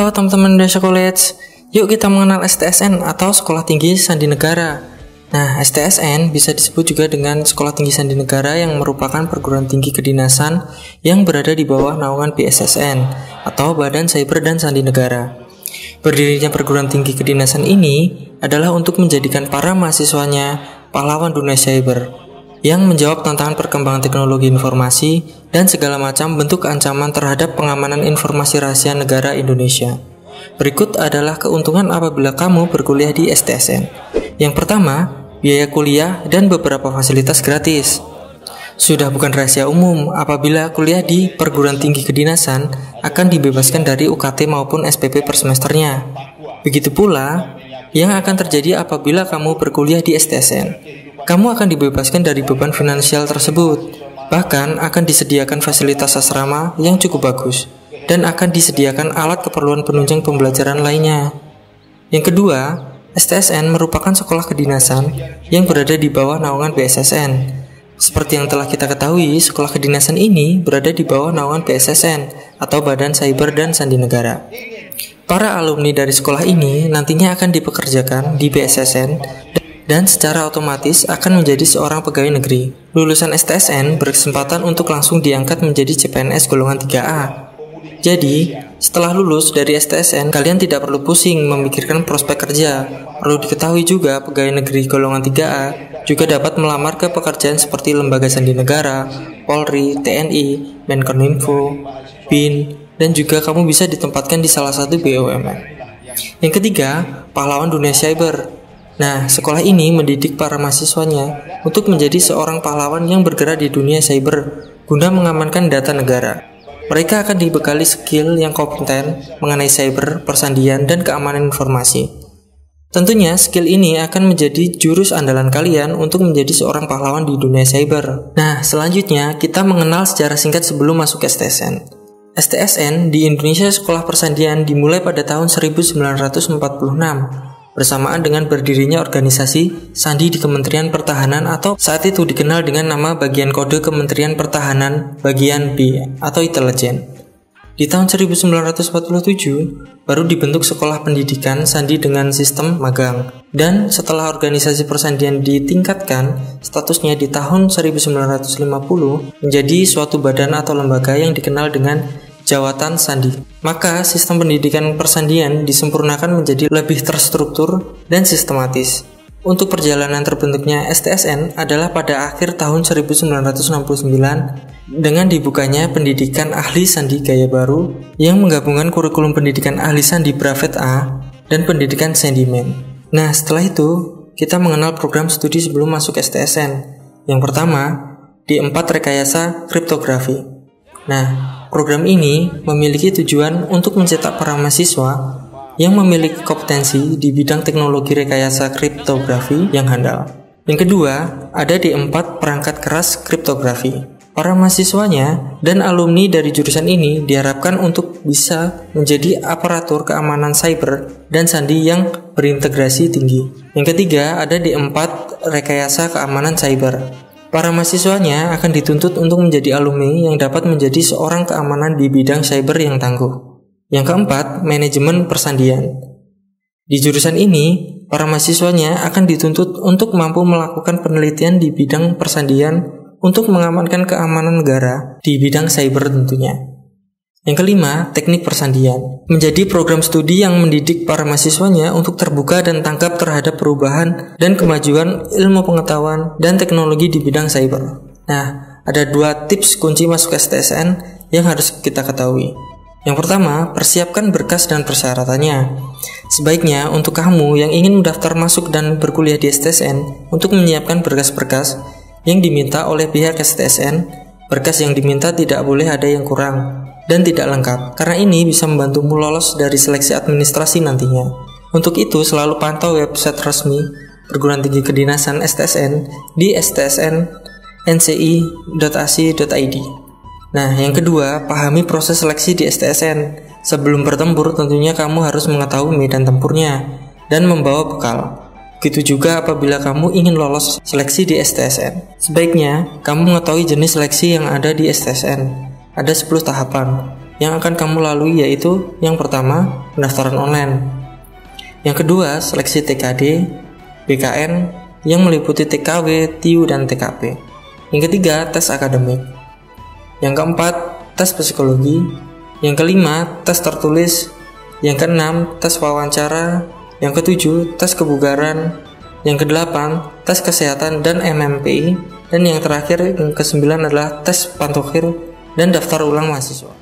Halo teman-teman Indonesia College, yuk kita mengenal STSN atau Sekolah Tinggi Sandi Negara. Nah, STSN bisa disebut juga dengan Sekolah Tinggi Sandi Negara yang merupakan perguruan tinggi kedinasan yang berada di bawah naungan BSSN atau Badan Cyber dan Sandi Negara. Berdirinya perguruan tinggi kedinasan ini adalah untuk menjadikan para mahasiswanya pahlawan dunia cyber yang menjawab tantangan perkembangan teknologi informasi dan segala macam bentuk ancaman terhadap pengamanan informasi rahasia negara Indonesia. Berikut adalah keuntungan apabila kamu berkuliah di STSN. Yang pertama, biaya kuliah dan beberapa fasilitas gratis. Sudah bukan rahasia umum apabila kuliah di perguruan tinggi kedinasan akan dibebaskan dari UKT maupun SPP per semesternya. Begitu pula yang akan terjadi apabila kamu berkuliah di STSN. Kamu akan dibebaskan dari beban finansial tersebut. Bahkan akan disediakan fasilitas asrama yang cukup bagus dan akan disediakan alat keperluan penunjang pembelajaran lainnya. Yang kedua, STSN merupakan sekolah kedinasan yang berada di bawah naungan BSSN. Seperti yang telah kita ketahui, sekolah kedinasan ini berada di bawah naungan BSSN atau Badan Cyber dan Sandi Negara. Para alumni dari sekolah ini nantinya akan dipekerjakan di BSSN dan secara otomatis akan menjadi seorang pegawai negeri. Lulusan STSN berkesempatan untuk langsung diangkat menjadi CPNS golongan 3A. Jadi, setelah lulus dari STSN, kalian tidak perlu pusing memikirkan prospek kerja. Perlu diketahui juga, pegawai negeri golongan 3A juga dapat melamar ke pekerjaan seperti Lembaga Sandi Negara, Polri, TNI, Menkominfo, BIN, dan juga kamu bisa ditempatkan di salah satu BUMN. Yang ketiga, pahlawan dunia cyber. Nah, sekolah ini mendidik para mahasiswanya untuk menjadi seorang pahlawan yang bergerak di dunia cyber guna mengamankan data negara. Mereka akan dibekali skill yang kompeten mengenai cyber, persandian, dan keamanan informasi. Tentunya skill ini akan menjadi jurus andalan kalian untuk menjadi seorang pahlawan di dunia cyber. Nah, selanjutnya kita mengenal sejarah singkat sebelum masuk STSN. STSN di Indonesia Sekolah Persandian dimulai pada tahun 1946. Bersamaan dengan berdirinya organisasi Sandi di Kementerian Pertahanan atau saat itu dikenal dengan nama Bagian Kode Kementerian Pertahanan Bagian B atau Intelijen. Di tahun 1947 baru dibentuk Sekolah Pendidikan Sandi dengan sistem magang. Dan setelah organisasi persandian ditingkatkan, statusnya di tahun 1950 menjadi suatu badan atau lembaga yang dikenal dengan Jawatan Sandi. Maka sistem pendidikan persandian disempurnakan menjadi lebih terstruktur dan sistematis. Untuk perjalanan terbentuknya STSN adalah pada akhir tahun 1969 dengan dibukanya pendidikan ahli sandi gaya baru yang menggabungkan kurikulum pendidikan ahli sandi Brevet A dan pendidikan Sandiman. Nah, setelah itu kita mengenal program studi sebelum masuk STSN. Yang pertama, D4 Rekayasa Kriptografi. Nah, program ini memiliki tujuan untuk mencetak para mahasiswa yang memiliki kompetensi di bidang teknologi rekayasa kriptografi yang handal. Yang kedua, ada D4 Perangkat Keras Kriptografi. Para mahasiswanya dan alumni dari jurusan ini diharapkan untuk bisa menjadi aparatur keamanan cyber dan sandi yang berintegrasi tinggi. Yang ketiga, ada D4 Rekayasa Keamanan Cyber. Para mahasiswanya akan dituntut untuk menjadi alumni yang dapat menjadi seorang keamanan di bidang cyber yang tangguh. Yang keempat, manajemen persandian. Di jurusan ini, para mahasiswanya akan dituntut untuk mampu melakukan penelitian di bidang persandian untuk mengamankan keamanan negara di bidang cyber tentunya. Yang kelima, teknik persandian. Menjadi program studi yang mendidik para mahasiswanya untuk terbuka dan tanggap terhadap perubahan dan kemajuan ilmu pengetahuan dan teknologi di bidang cyber. Nah, ada 2 tips kunci masuk STSN yang harus kita ketahui. Yang pertama, persiapkan berkas dan persyaratannya. Sebaiknya untuk kamu yang ingin mendaftar masuk dan berkuliah di STSN untuk menyiapkan berkas-berkas yang diminta oleh pihak STSN. Berkas yang diminta tidak boleh ada yang kurang dan tidak lengkap, karena ini bisa membantumu lolos dari seleksi administrasi nantinya. Untuk itu, selalu pantau website resmi Perguruan Tinggi Kedinasan STSN di stsn.nci.ac.id. Nah, yang kedua, pahami proses seleksi di STSN. Sebelum bertempur, tentunya kamu harus mengetahui medan tempurnya dan membawa bekal. Begitu juga apabila kamu ingin lolos seleksi di STSN. Sebaiknya, kamu mengetahui jenis seleksi yang ada di STSN. Ada 10 tahapan. yang akan kamu lalui yaitu yang pertama, pendaftaran online. Yang kedua, seleksi TKD, BKN yang meliputi TKW, TIU, dan TKP. Yang ketiga, tes akademik. Yang keempat, tes psikologi. Yang kelima, tes tertulis. Yang keenam, tes wawancara. Yang ketujuh, tes kebugaran. Yang kedelapan, tes kesehatan dan MMPI. Dan yang terakhir, yang kesembilan adalah tes pantokhir dan daftar ulang mahasiswa.